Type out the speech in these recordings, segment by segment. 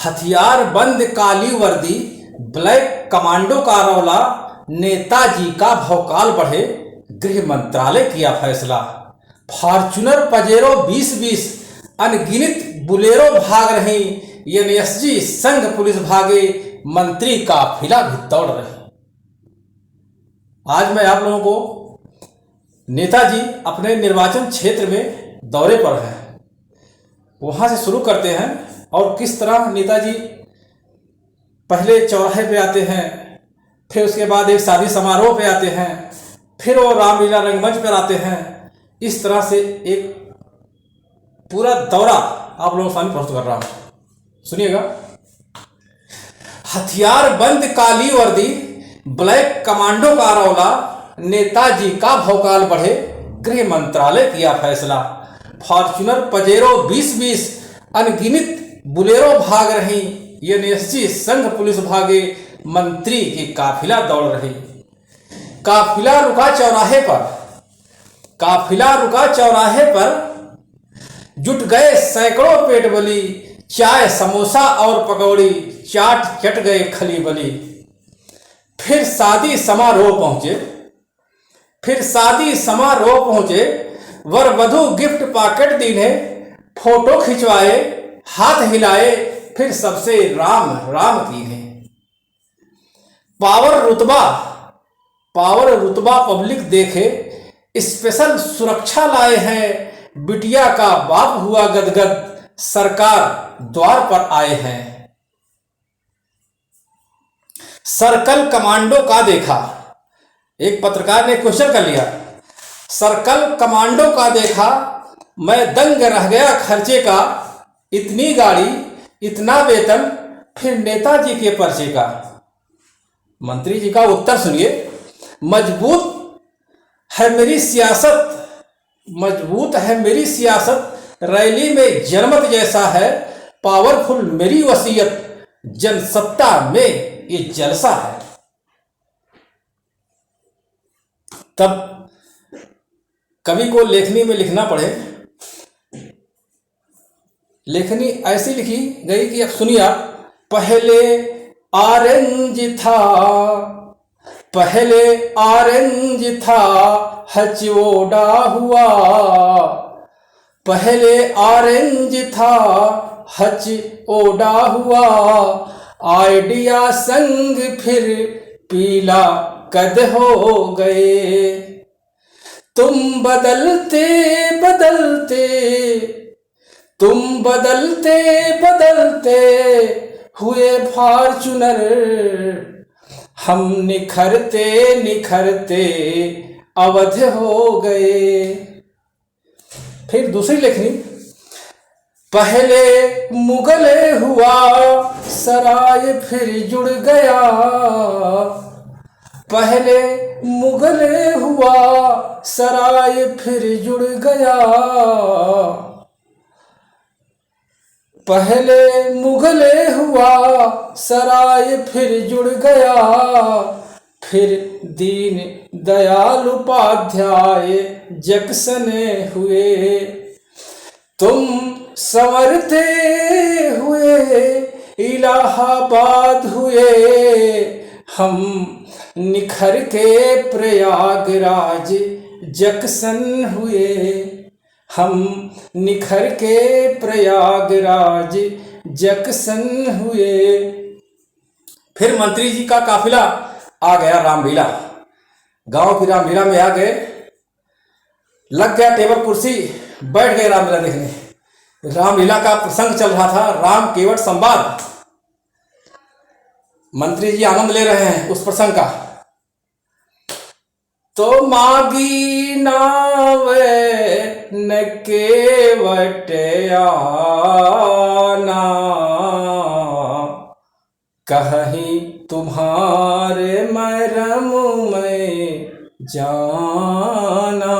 हथियार बंद काली वर्दी, ब्लैक कमांडो का रौला, नेताजी का भौकाल बढ़े, गृह मंत्रालय किया फैसला। फॉर्च्यूनर पजेरो 20-20, अनगिनत बुलेरो भाग रही, एनएसजी संघ पुलिस भागे, मंत्री काफिला भी दौड़ रहे। आज मैं आप लोगों को नेताजी अपने निर्वाचन क्षेत्र में दौरे पर हैं, वहां से शुरू करते हैं और किस तरह नेताजी पहले चौराहे पे आते हैं, फिर उसके बाद एक शादी समारोह पे आते हैं, फिर वो रामलीला रंगमंच पर आते हैं। इस तरह से एक पूरा दौरा आप लोगों के सामने प्रस्तुत कर रहा हूं, सुनिएगा। हथियार बंद काली वर्दी, ब्लैक कमांडो का रौला, नेताजी का भौकाल बढ़े, गृह मंत्रालय किया फैसला। फॉर्च्यूनर पजेरो 20-20, अनगिनत बुलेरो भाग रही, एनएसजी संघ पुलिस भागे, मंत्री की काफिला दौड़ रही। काफिला रुका चौराहे पर, जुट गए सैकड़ों पेट बली, चाय समोसा और पकौड़ी चाट चट गए खली बली। फिर शादी समारोह पहुंचे, वर वधू गिफ्ट पॉकेट दीने, फोटो खिंचवाए, हाथ हिलाए, फिर सबसे राम राम कीने। पावर रुतबा पब्लिक देखे, स्पेशल सुरक्षा लाए हैं, बिटिया का बाप हुआ गदगद, सरकार द्वार पर आए हैं। सर्कल कमांडो का देखा, एक पत्रकार ने क्वेश्चन कर लिया, सर्कल कमांडो का देखा, मैं दंग रह गया खर्चे का, इतनी गाड़ी इतना वेतन, फिर नेताजी के पर्चे का। मंत्री जी का उत्तर सुनिए। मजबूत है मेरी सियासत, रैली में जनमत जैसा है, पावरफुल मेरी वसीयत, जनसत्ता में ये जलसा है। तब कवि को लेखनी में लिखना पड़े, लेखनी ऐसी लिखी गई कि अब सुनिए आप। पहले ऑरेंज था हचवोड़ा हुआ, पहले ऑरेंज था हचवोड़ा हुआ, आइडिया संग फिर पीला कद हो गए। तुम बदलते हुए फॉर्च्यूनर, हम निखरते अवध हो गए। फिर दूसरी लेखनी। पहले मुगले हुआ सराय फिर जुड़ गया, पहले मुगले हुआ सराय फिर जुड़ गया, पहले मुगले हुआ सराय फिर जुड़ गया, फिर दीन दयाल उपाध्याय जक्सने हुए। तुम संवरते हुए इलाहाबाद हुए, हम निखर के प्रयागराज जक्सन हुए, हम निखर के प्रयागराज जक्सन हुए। फिर मंत्री जी का काफिला आ गया रामलीला, गांव की रामलीला में आ गए, लग गया टेबल कुर्सी, बैठ गए रामलीला देखने। रामलीला का प्रसंग चल रहा था, राम केवट संवाद। मंत्री जी आनंद ले रहे हैं उस प्रसंग का। तो मागी नावे न केवट आना, कहीं तुम्हारे मरम में जाना।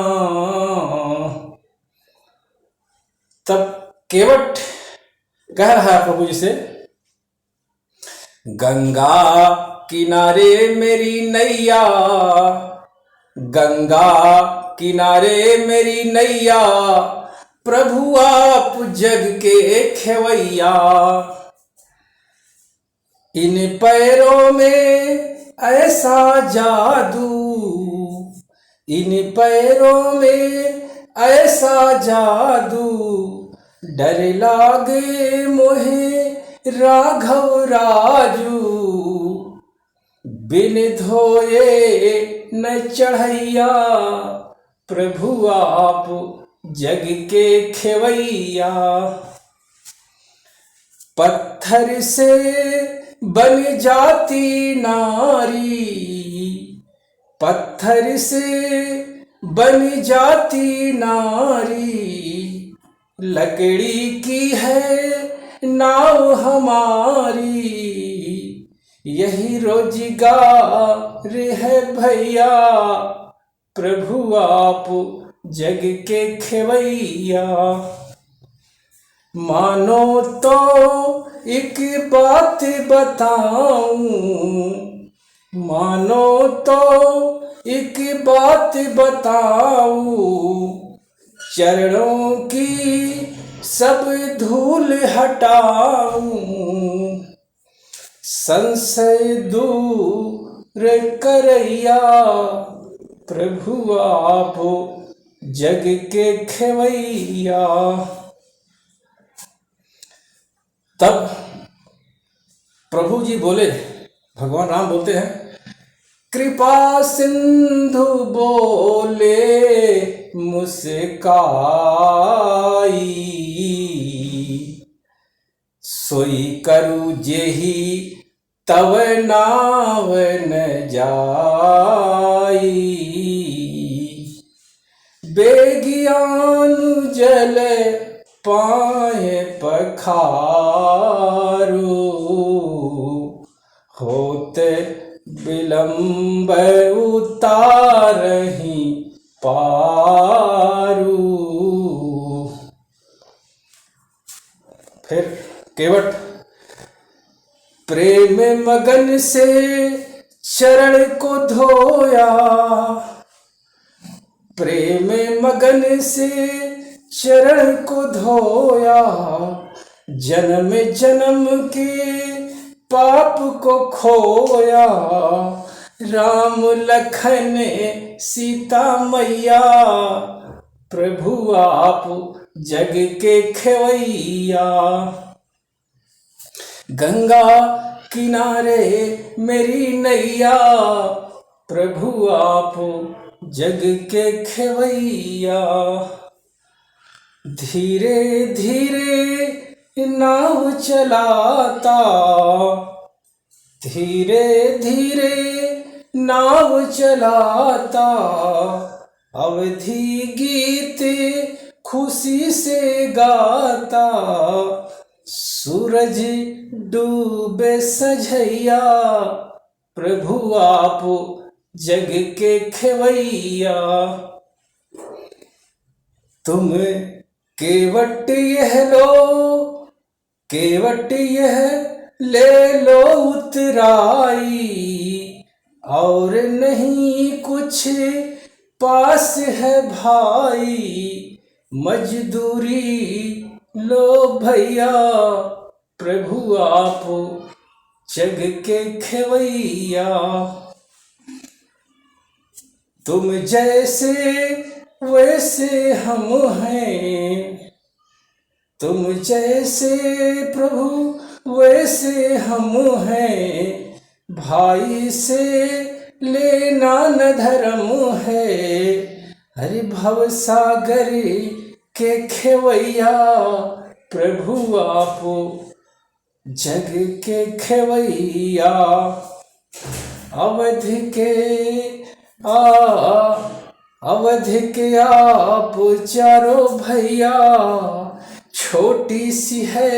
तब केवट कह रहा है प्रभु जी से, गंगा किनारे मेरी नैया, गंगा किनारे मेरी नैया, प्रभु आप जग के खेवैया। इन पैरों में ऐसा जादू, इन पैरों में ऐसा जादू, डर लागे मोहे राघव राजू। बिन धोए न चढ़ैया, प्रभु आप जग के खेवैया। पत्थर से बन जाती नारी, पत्थर से बन जाती नारी, लकड़ी की है नाव हमारी। यही रोजगार है भैया, प्रभु आप जग के खेवैया। मानो तो एक बात बताऊं, मानो तो एक बात बताऊं, चरणों की सब धूल हटाऊं। संशय दूर करैया, प्रभु आप जग के खेवैया। तब प्रभु जी बोले, भगवान राम बोलते हैं, कृपा सिंधु बोले मुस्काई, सोई करु जेहि तव नाव न जाई। बेगियान जल पाए पखारो, होत विलंब उतारहि पारू। फिर केवट प्रेम मगन से चरण को धोया, प्रेम मगन से चरण को धोया। जन्म जन्म के पाप को खोया, राम लखन सीता मैया, प्रभु आप जग के खेवैया। गंगा किनारे मेरी नैया, प्रभु आप जग के खेवैया। धीरे धीरे नाव चलाता, धीरे धीरे नाव चलाता, अवधि गीत खुशी से गाता। सूरज डूबे सझैया, प्रभु आप जग के खेवैया। तुम केवट यह लो, केवट यह ले लो उतराई, और नहीं कुछ पास है भाई। मजदूरी लो भैया, प्रभु आप जग के खेवैया। तुम जैसे वैसे हम हैं, तुम जैसे प्रभु वैसे हम हैं। भाई से लेना न धर्म है, हरि भव सागर के खेवैया, प्रभु आप जग के खेवैया। अवध के आप चारों भैया, छोटी सी है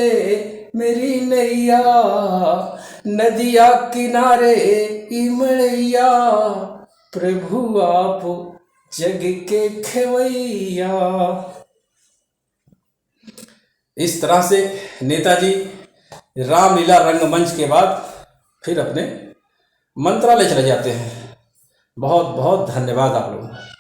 मेरी नैया। नदिया किनारे इमड़ैया, प्रभु आप जग के खेवैया। इस तरह से नेताजी रामलीला रंगमंच के बाद फिर अपने मंत्रालय चले जाते हैं। बहुत बहुत धन्यवाद आप लोगों का।